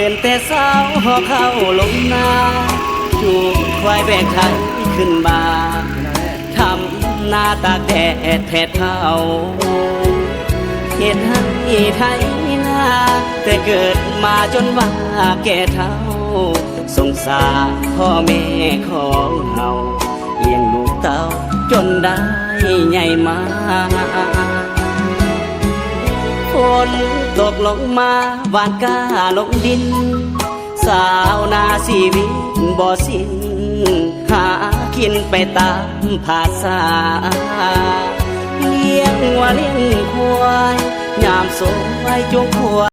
ตื่นแต่เช้าหอเข้าลงนาจูงควายแบกไถขึ้นมาทำนาตากแดดแผดเผาเหตุให้ไทยนาแต่เกิดมาจนว่าแก่เฒ่าสงสารพ่อแม่ของเฮาเลี้ยงลูกเต้าจนได้ใหญ่มาฝนตกลงมาหวานก้าลงดินสาวนาชีวิตบ่สิ้นหากินไปตามภาษาเลี้ยงวัวเลี้ยงควายยามสวยจงควาย